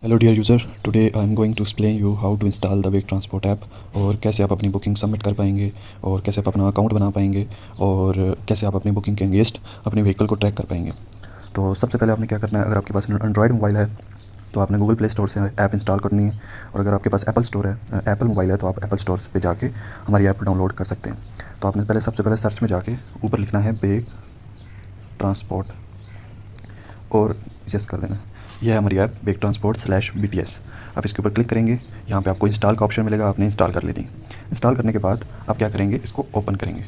Hello dear user, today I am going to explain you how to install the Wake transport app और कैसे आप अपनी booking submit कर पाएंगे और कैसे आप अपना अकाउंट बना पाएंगे और कैसे आप अपनी बुकिंग के अगेंस्ट अपनी व्हीकल को ट्रैक कर पाएंगे। तो सबसे पहले आपने क्या करना है, अगर आपके पास एंड्रॉयड मोबाइल है तो आपने गूगल प्ले स्टोर से ऐप इंस्टॉल करनी है, और अगर आपके पास एप्पल स्टोर है, एप्पल मोबाइल है, तो आप एप्पल स्टोर पे जाके हमारी ऐप डाउनलोड कर सकते हैं। तो आपने सबसे पहले सर्च में जाके ऊपर लिखना है वेक ट्रांसपोर्ट और यस कर देना है। यह है हमारी ऐप वेक ट्रांसपोर्ट/BTS। आप इसके ऊपर क्लिक करेंगे, यहाँ पे आपको इंस्टॉल का ऑप्शन मिलेगा, आपने इंस्टॉल कर लेनी। इंस्टॉल करने के बाद आप क्या करेंगे, इसको ओपन करेंगे।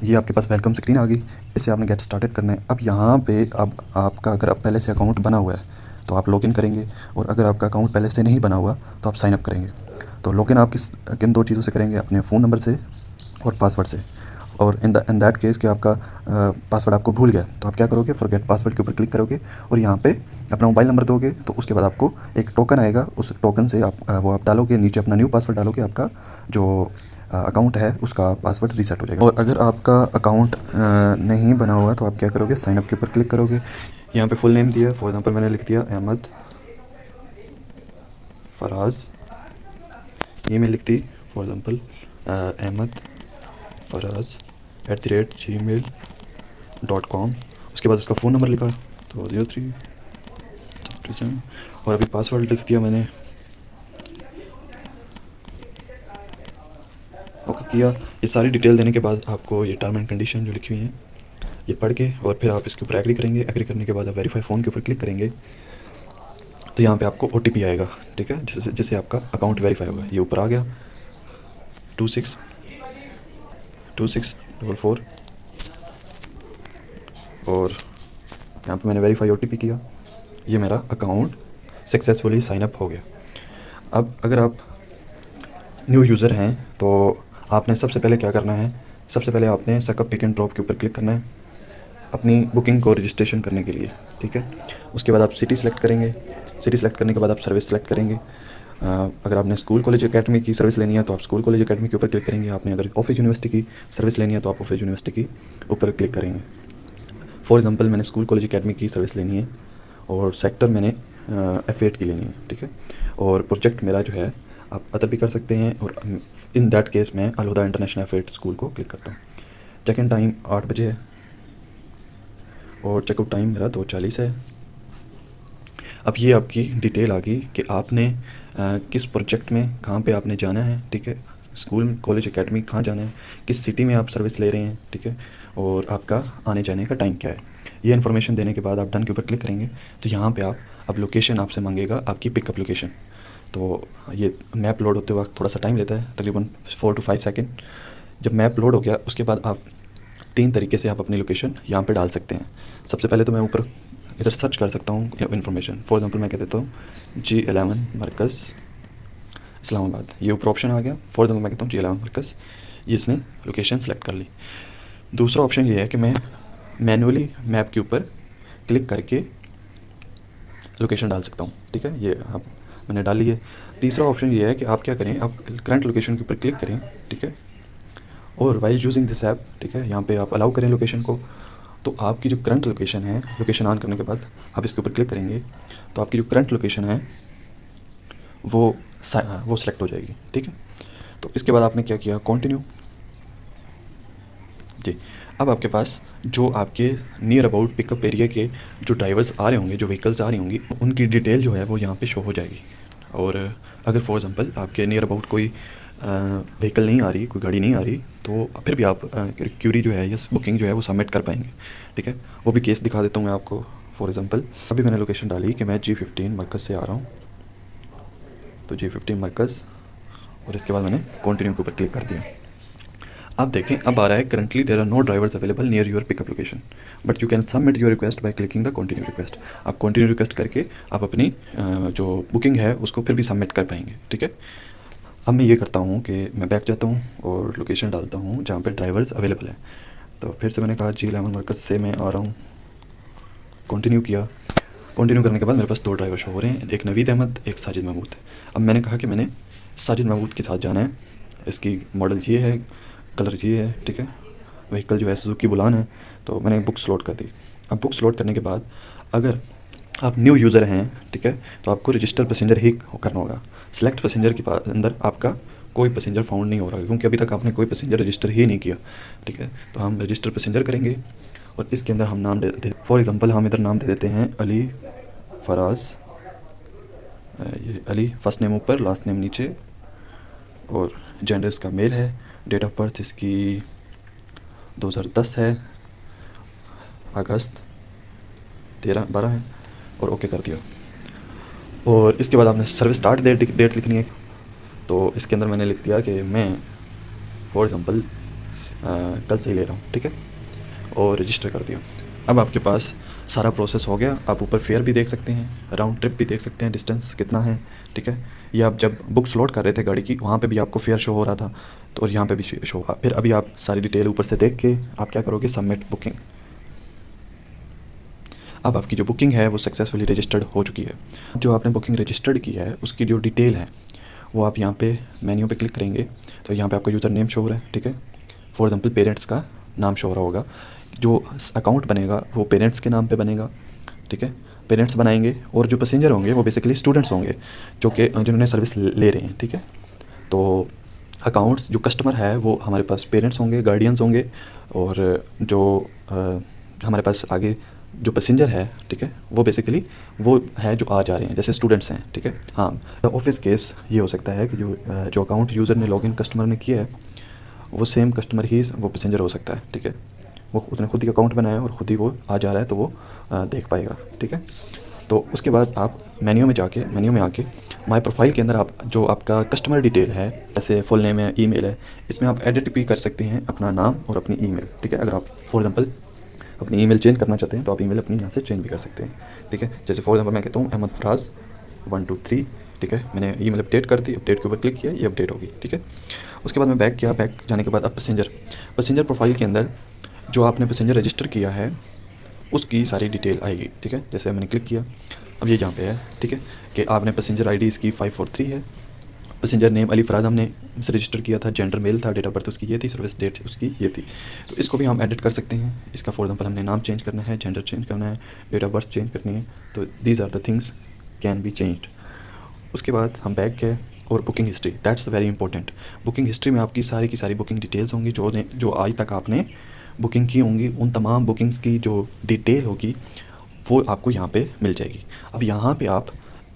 ये आपके पास वेलकम स्क्रीन आ गई, इससे आपने गेट स्टार्टेड करना है। अब यहाँ पे अब आपका अगर आप पहले से अकाउंट बना हुआ है तो आप लॉगिन करेंगे, और अगर आपका अकाउंट पहले से नहीं बना हुआ तो आप साइन अप करेंगे। तो लॉगिन आप किन दो चीज़ों से करेंगे, अपने फ़ोन नंबर से और पासवर्ड से। और इन दैट केस कि आपका पासवर्ड आपको भूल गया तो आप क्या करोगे, फॉरगेट पासवर्ड के ऊपर क्लिक करोगे और यहाँ पे अपना मोबाइल नंबर दोगे। तो उसके बाद आपको एक टोकन आएगा, उस टोकन से आप डालोगे, नीचे अपना न्यू पासवर्ड डालोगे, आपका जो अकाउंट है उसका पासवर्ड रीसेट हो जाएगा। और अगर आपका अकाउंट नहीं बना हुआ तो आप क्या करोगे, साइन अप के ऊपर क्लिक करोगे। यहाँ पे फुल नेम दिया, फॉर एग्जांपल मैंने लिख दिया अहमद फराज। ईमेल लिख दी, फॉर एग्जांपल अहमद faraaz@gmail.com। उसके बाद उसका फ़ोन नंबर लिखा तो 0337, और अभी पासवर्ड लिख दिया मैंने, ओके किया। ये सारी डिटेल देने के बाद आपको ये टर्म एंड कंडीशन जो लिखी हुई हैं ये पढ़ के और फिर आप इसके ऊपर एग्री करेंगे। एग्री करने के बाद आप वेरीफाई फ़ोन के ऊपर क्लिक करेंगे तो यहाँ पे आपको OTP आएगा, ठीक है, जिससे आपका अकाउंट वेरीफाई होगा। ये ऊपर आ गया 262644, और यहाँ पे मैंने वेरीफाई OTP किया। ये मेरा अकाउंट सक्सेसफुली साइन अप हो गया। अब अगर आप न्यू यूज़र हैं तो आपने सबसे पहले क्या करना है, सबसे पहले आपने सकअप पिक एंड ड्रॉप के ऊपर क्लिक करना है अपनी बुकिंग को रजिस्ट्रेशन करने के लिए, ठीक है। उसके बाद आप सिटी सेलेक्ट करेंगे। सिटी सेलेक्ट करने के बाद आप सर्विस सेलेक्ट करेंगे। अगर आपने स्कूल कॉलेज एकेडमी की सर्विस लेनी है तो आप स्कूल कॉलेज एकेडमी के ऊपर क्लिक करेंगे। आपने अगर ऑफिस यूनिवर्सिटी की सर्विस लेनी है तो आप ऑफिस यूनिवर्सिटी की ऊपर क्लिक करेंगे। फॉर एग्जांपल मैंने स्कूल कॉलेज एकेडमी की सर्विस लेनी है और सेक्टर मैंने F8 की लेनी है, ठीक है। और प्रोजेक्ट मेरा जो है आप अदर भी कर सकते हैं, और इन दैट केस मैं अलहुदा इंटरनेशनल F8 स्कूल को क्लिक करता हूँ। चेक इन टाइम 8 बजे है और चेकआउट टाइम मेरा 2:40 है। अब ये आपकी डिटेल आ गई कि आपने किस प्रोजेक्ट में कहाँ पे आपने जाना है, ठीक है, स्कूल कॉलेज एकेडमी कहाँ जाना है, किस सिटी में आप सर्विस ले रहे हैं, ठीक है, और आपका आने जाने का टाइम क्या है। ये इन्फॉर्मेशन देने के बाद आप डन के ऊपर क्लिक करेंगे तो यहाँ पे आप अब लोकेशन आपसे मांगेगा, आपकी पिकअप लोकेशन। तो ये मैप लोड होते वक्त थोड़ा सा टाइम लेता है, तकरीबन 4 to 5 सेकेंड। जब मैप लोड हो गया उसके बाद आप 3 तरीके से आप अपनी लोकेशन यहाँ पे डाल सकते हैं। सबसे पहले तो मैं ऊपर इधर सर्च कर सकता हूँ इन्फॉर्मेशन। फॉर एग्जांपल मैं कह देता हूँ G11 मरकज़ इस्लामाबाद, ये ऊपर ऑप्शन आ गया। फॉर एग्जांपल मैं कहता हूँ G11 मरकज़, ये इसने लोकेशन सेलेक्ट कर ली। दूसरा ऑप्शन ये है कि मैं मैनुअली मैप के ऊपर क्लिक करके लोकेशन डाल सकता हूँ, ठीक है, ये आप मैंने डाल ली है। तीसरा ऑप्शन ये है कि आप क्या करें, आप करंट लोकेशन के ऊपर क्लिक करें, ठीक है, और वाइल यूजिंग दिस ऐप, ठीक है, यहाँ पे आप अलाउ करें लोकेशन को। तो आपकी जो करंट लोकेशन है, लोकेशन ऑन करने के बाद आप इसके ऊपर क्लिक करेंगे तो आपकी जो करंट लोकेशन है वो सेलेक्ट हो जाएगी, ठीक है। तो इसके बाद आपने क्या किया, कंटिन्यू जी। अब आपके पास जो आपके नियर अबाउट पिकअप एरिया के जो ड्राइवर्स आ रहे होंगे, जो व्हीकल्स आ रही होंगी, उनकी डिटेल जो है वो यहाँ पे शो हो जाएगी। और अगर फॉर एग्जांपल आपके नियर अबाउट कोई व्हीकल नहीं आ रही, कोई गाड़ी नहीं आ रही, तो फिर भी आप क्यूरी जो है या बुकिंग जो है वो सबमिट कर पाएंगे, ठीक है। वो भी केस दिखा देता हूँ मैं आपको। फॉर एग्जांपल अभी मैंने लोकेशन डाली कि मैं G15 मरकज़ से आ रहा हूँ, तो G15 मरकज़, और इसके बाद मैंने कंटिन्यू के ऊपर क्लिक कर दिया। अब देखें, अब आ रहा है currently there are no drivers available near your pickup location but you can submit your request by clicking the continue request. आप कंटिन्यू रिक्वेस्ट करके आप अपनी जो बुकिंग है उसको फिर भी सबमिट कर पाएंगे, ठीक है। अब मैं ये करता हूँ कि मैं बैक जाता हूँ और लोकेशन डालता हूँ जहाँ पे ड्राइवर्स अवेलेबल हैं। तो फिर से मैंने कहा G11 मरकज़ से मैं आ रहा हूँ, कंटिन्यू किया। कंटिन्यू करने के बाद मेरे पास 2 ड्राइवर शो हो रहे हैं, एक नवीद अहमद, एक साजिद महमूद। अब मैंने कहा कि मैंने साजिद महमूद के साथ जाना है, इसकी मॉडल ये है, कलर ये है, ठीक है, व्हीकल जो है सुजुकी बुलान है। तो मैंने बुक्स लोड कर दी। अब बुक्स लोड करने के बाद अगर आप न्यू यूज़र हैं, ठीक है, तो आपको रजिस्टर पैसेंजर ही करना होगा। सेलेक्ट पैसेंजर के अंदर आपका कोई पैसेंजर फाउंड नहीं हो रहा है, क्योंकि अभी तक आपने कोई पैसेंजर रजिस्टर ही नहीं किया, ठीक है। तो हम रजिस्टर पैसेंजर करेंगे और इसके अंदर हम नाम दे फॉर एग्ज़ाम्पल हम इधर नाम दे देते हैं अली फराज, ये अली फर्स्ट नेम ऊपर लास्ट नेम नीचे, और जेंडर इसका मेल है, डेट ऑफ बर्थ इसकी 2010 है, अगस्त 12 है, और ओके कर दिया। और इसके बाद आपने सर्विस स्टार्ट डेट लिखनी है। तो इसके अंदर मैंने लिख दिया कि मैं फॉर एग्ज़ाम्पल कल से ही ले रहा हूँ, ठीक है, और रजिस्टर कर दिया। अब आपके पास सारा प्रोसेस हो गया। आप ऊपर फेयर भी देख सकते हैं, राउंड ट्रिप भी देख सकते हैं, डिस्टेंस कितना है, ठीक है। ये आप जब बुक्स लोड कर रहे थे गाड़ी की, वहाँ पे भी आपको फेयर शो हो रहा था, तो और यहाँ पे भी शो। फिर अभी आप सारी डिटेल ऊपर से देख के आप क्या करोगे, सबमिट बुकिंग। अब आपकी जो बुकिंग है वो सक्सेसफुली रजिस्टर्ड हो चुकी है। जो आपने बुकिंग रजिस्टर्ड की है उसकी जो डिटेल है वो आप यहाँ पे मेन्यू पे क्लिक करेंगे तो यहाँ पे आपका यूज़र नेम शो हो रहा है, ठीक है। फॉर एग्जांपल पेरेंट्स का नाम शो हो रहा होगा। जो अकाउंट बनेगा वो पेरेंट्स के नाम पे बनेगा, ठीक है। पेरेंट्स बनाएंगे और जो पैसेंजर होंगे वो बेसिकली स्टूडेंट्स होंगे जिन्होंने सर्विस ले रहे हैं, ठीक है। तो अकाउंट्स जो कस्टमर है वो हमारे पास पेरेंट्स होंगे, गार्डियंस होंगे, और जो हमारे पास आगे जो पैसेंजर है, ठीक है, वो बेसिकली वो है जो आ जा रहे हैं, जैसे स्टूडेंट्स हैं, ठीक है। हाँ, ऑफिस केस ये हो सकता है कि जो अकाउंट यूज़र ने लॉगिन कस्टमर ने किया है वो सेम कस्टमर ही वो पैसेंजर हो सकता है, ठीक है। वो उसने खुद ही अकाउंट बनाया और ख़ुद ही वो आ जा रहा है तो वो देख पाएगा, ठीक है। तो उसके बाद आप मेन्यू में आके माय प्रोफाइल के अंदर आप जो आपका कस्टमर डिटेल है, जैसे फुल नेम है, ईमेल है, इसमें आप एडिट भी कर सकते हैं अपना नाम और अपनी ईमेल, ठीक है। अगर आप फॉर एग्जांपल अपनी ईमेल चेंज करना चाहते हैं तो आप ईमेल अपनी यहाँ से चेंज भी कर सकते हैं, ठीक है। जैसे फॉर एग्जांपल मैं कहता हूँ अहमद फराज 123, ठीक है। मैंने ईमेल अपडेट कर दी, अपडेट के ऊपर क्लिक किया, ये अपडेट होगी, ठीक है। उसके बाद मैं बैक जाने के बाद अब पैसेंजर प्रोफाइल के अंदर जो आपने पैसेंजर रजिस्टर किया है उसकी सारी डिटेल आएगी, ठीक है। जैसे मैंने क्लिक किया, अब ये यहाँ पे है, ठीक है, कि आपने पैसेंजर आईडी इसकी 543 है, पैसेंजर नेम अली फराज हमने से रजिस्टर किया था, जेंडर मेल था, डेट ऑफ बर्थ उसकी ये थी, सर्विस डेट उसकी ये थी। तो इसको भी हम एडिट कर सकते हैं। इसका फॉर एग्जांपल हमने नाम चेंज करना है, जेंडर चेंज करना है, डेट ऑफ बर्थ चेंज करनी है, तो these are the things can be changed. उसके बाद हम बैक गए और booking history, that's very important. Booking history में आपकी सारी की सारी बुकिंग डिटेल्स होंगी जो आज तक आपने बुकिंग की होंगी, उन तमाम बुकिंग्स की जो डिटेल होगी वो आपको यहाँ पे मिल जाएगी। अब यहाँ पे आप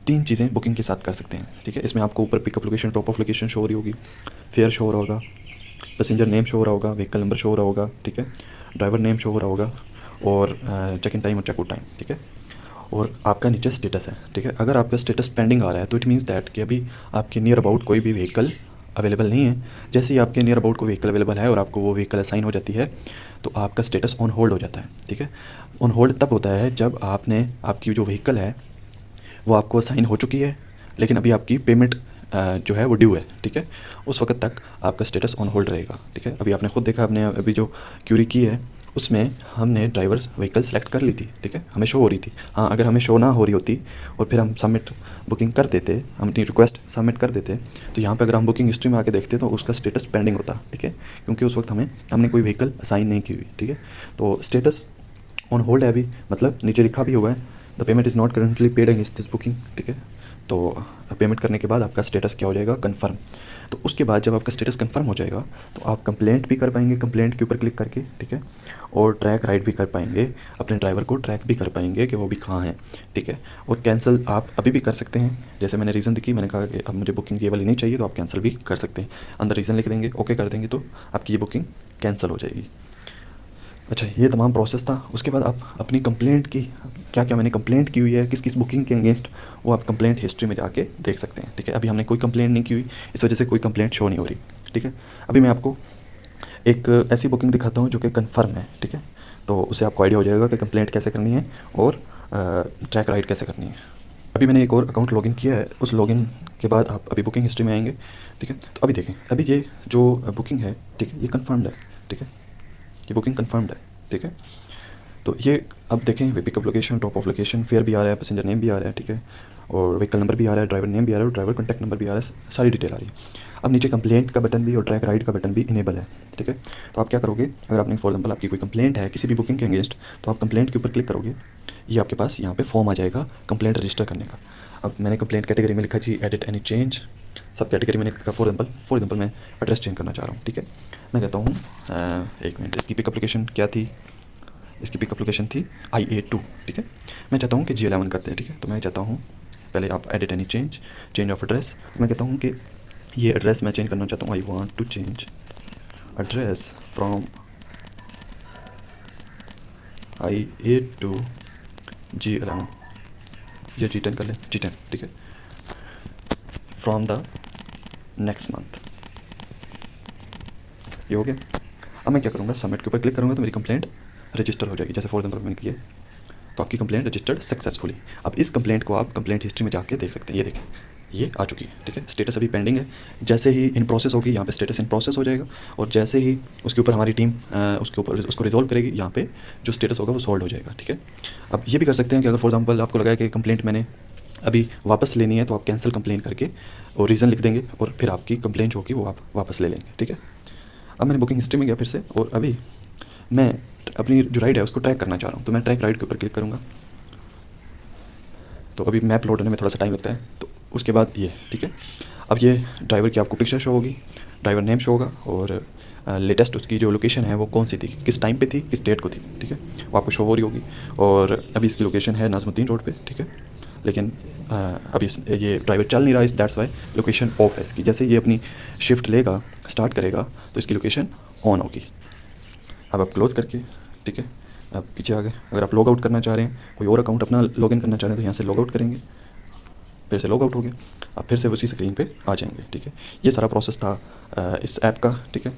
3 चीज़ें बुकिंग के साथ कर सकते हैं, ठीक है। इसमें आपको ऊपर pickup location, drop of location show हो रही होगी, फेयर शो हो रहा होगा, पैसेंजर नेम शो हो रहा होगा, व्हीकल नंबर शो हो रहा होगा, ठीक है, ड्राइवर नेम शो हो रहा होगा, और चेक इन टाइम और चेकआउट टाइम, ठीक है। और आपका नीचे स्टेटस है, ठीक है। अगर आपका स्टेटस पेंडिंग आ रहा है तो इट मीन्स दैट कि अभी आपके नियर अबाउट कोई भी व्हीकल अवेलेबल नहीं है। जैसे ही आपके नियर अबाउट कोई व्हीकल अवेलेबल है और आपको वो व्हीकल असाइन हो जाती है तो आपका स्टेटस ऑन होल्ड हो जाता है, ठीक है। ऑन होल्ड तब होता है जब आपकी जो व्हीकल है वो आपको असाइन हो चुकी है, लेकिन अभी आपकी पेमेंट जो है वो ड्यू है, ठीक है। उस वक्त तक आपका स्टेटस ऑन होल्ड रहेगा, ठीक है। अभी आपने खुद देखा, आपने अभी जो क्यूरी की है उसमें हमने ड्राइवर व्हीकल सेलेक्ट कर ली थी, ठीक है, हमें शो हो रही थी। हाँ, अगर हमें शो ना हो रही होती और फिर हम सबमिट बुकिंग कर देते, हम अपनी रिक्वेस्ट सबमिट कर देते, तो यहाँ पे अगर हम बुकिंग हिस्ट्री में आके देखते तो उसका स्टेटस पेंडिंग होता, ठीक है, क्योंकि उस वक्त हमने कोई व्हीकल असाइन नहीं की हुई, ठीक है। तो स्टेटस ऑन होल्ड है अभी, मतलब नीचे लिखा भी हुआ है the payment is not currently paid against this booking, ठीक है। तो पेमेंट करने के बाद आपका स्टेटस क्या हो जाएगा, कन्फर्म। तो उसके बाद जब आपका स्टेटस कंफर्म हो जाएगा तो आप कंप्लेंट भी कर पाएंगे, कंप्लेंट के ऊपर क्लिक करके, ठीक है। और ट्रैक राइट भी कर पाएंगे, अपने ड्राइवर को ट्रैक भी कर पाएंगे कि वो भी कहाँ है, ठीक है। और कैंसिल आप अभी भी कर सकते हैं। जैसे मैंने रीज़न दिखी, मैंने कहा कि अब मुझे बुकिंग ये वाली नहीं चाहिए, तो आप कैंसिल भी कर सकते हैं। अंदर रीज़न लिख देंगे, ओके कर देंगे तो आपकी ये बुकिंग कैंसिल हो जाएगी। अच्छा, ये तमाम प्रोसेस था। उसके बाद आप अपनी कंप्लेंट की क्या मैंने कंप्लेंट की हुई है, किस बुकिंग के अगेंस्ट, वो आप कंप्लेंट हिस्ट्री में जाके देख सकते हैं, ठीक है। अभी हमने कोई कंप्लेंट नहीं की हुई, इस वजह से कोई कंप्लेंट शो नहीं हो रही, ठीक है। अभी मैं आपको एक ऐसी बुकिंग दिखाता हूँ जो कि कन्फर्म है, ठीक है। तो उससे आपको आइडिया हो जाएगा कि कंप्लेंट कैसे करनी है और ट्रैक राइट कैसे करनी है। अभी मैंने एक और अकाउंट लॉगिन किया है, उस लॉगिन के बाद आप अभी बुकिंग हिस्ट्री में आएंगे, ठीक है। तो अभी देखें, अभी ये जो बुकिंग है, ठीक है, ये कन्फर्म्ड है, ठीक है, ये बुकिंग कन्फर्म्ड है, ठीक है। तो ये अब देखें, pickup location, drop of location, fair भी आ रहा है, पैसेंजर नेम भी आ रहा है, ठीक है, और व्हीकल नंबर भी आ रहा है, ड्राइवर नेम भी आ रहा है, और ड्राइवर कॉन्टैक्ट नंबर भी आ रहा है, सारी डिटेल आ रही है। अब नीचे कंप्लेंट का बटन भी और ट्रैक राइट का बटन भी इनेबल है, ठीक है। तो आप क्या करोगे, अगर आपने फॉर एग्जांपल आपकी कोई कंप्लेंट है किसी भी बुकिंग के अगेंस्ट, तो आप कंप्लेंट के ऊपर क्लिक करोगे। ये आपके पास यहाँ पे फॉर्म आ जाएगा कंप्लेंट रजिस्टर करने का। अब मैंने कंप्लेंट कैटेगरी में लिखा जी एडिट एनी चेंज, सब कैटेगरी मैंने लिखा फॉर एग्जाम्पल मैं एड्रेस चेंज करना चाह रहा हूँ, ठीक है। मैं कहता हूँ 1 मिनट, इसकी पिक एप्लीकेशन क्या थी, इसकी पिक एप्लीकेशन थी IA2, ठीक है। मैं चाहता हूँ कि G11 करते हैं, ठीक है। तो मैं चाहता हूँ पहले आप edit any change of address, मैं कहता हूँ कि ये एड्रेस मैं चेंज करना चाहता हूँ, I want to change address from IA to G11 या G10 कर लें, G10, ठीक है, फ्रॉम द नेक्स्ट मंथ। ये हो गया। अब मैं क्या करूँगा, सबमिट के ऊपर क्लिक करूँगा तो मेरी कंप्लेंट रजिस्टर हो जाएगी। जैसे फॉर एग्जाम्पल मैंने किया तो आपकी कंप्लेंट रजिस्टर्ड सक्सेसफुली। अब इस कंप्लेंट को आप कंप्लेंट हिस्ट्री में जाके देख सकते हैं। ये देखें, ये आ चुकी है, ठीक है। स्टेटस अभी पेंडिंग है, जैसे ही इन प्रोसेस होगी यहाँ पे स्टेटस इन प्रोसेस हो जाएगा, और जैसे ही उसके ऊपर हमारी टीम उसके ऊपर उसको रिजॉल्व करेगी, यहाँ पे जो स्टेटस होगा वो सॉल्व हो जाएगा, ठीक है। अब ये भी कर सकते हैं कि अगर फॉर एग्जाम्पल आपको लगा है कि कंप्लेंट मैंने अभी वापस लेनी है, तो आप कैंसिल कंप्लेंट करके और रीज़न लिख देंगे, और फिर आपकी कंप्लेंट जो होगी वो आप वापस ले लेंगे, ठीक है। अब मैंने बुकिंग हिस्ट्री में गया फिर से, और अभी मैं अपनी जो राइड है उसको ट्रैक करना चाह रहा हूँ, तो मैं ट्रैक राइड के ऊपर क्लिक करूँगा। तो अभी मैप लोड होने में थोड़ा सा टाइम लगता है, तो उसके बाद ये, ठीक है। अब ये ड्राइवर की आपको पिक्चर शो होगी, ड्राइवर नेम शो होगा, और लेटेस्ट उसकी जो लोकेशन है वो कौन सी थी, किस टाइम पे थी, किस डेट को थी, ठीक है, वो आपको शो हो रही होगी। और अभी इसकी लोकेशन है नाज़मुद्दीन रोड पे, ठीक है, लेकिन अभी ये ड्राइवर चल नहीं रहा है, दैट्स वाई लोकेशन ऑफ है इसकी। जैसे ये अपनी शिफ्ट लेगा, स्टार्ट करेगा, तो इसकी लोकेशन ऑन होगी। अब आप क्लोज़ करके, ठीक है, अब पीछे आ गए। अगर आप लॉग आउट करना चाह रहे हैं, कोई और अकाउंट अपना लॉगिन करना चाह रहे हैं, तो यहाँ से लॉग आउट करेंगे, फिर से लॉग आउट हो गया, अब फिर से उसी स्क्रीन पे आ जाएंगे, ठीक है। ये सारा प्रोसेस था इस ऐप का, ठीक है।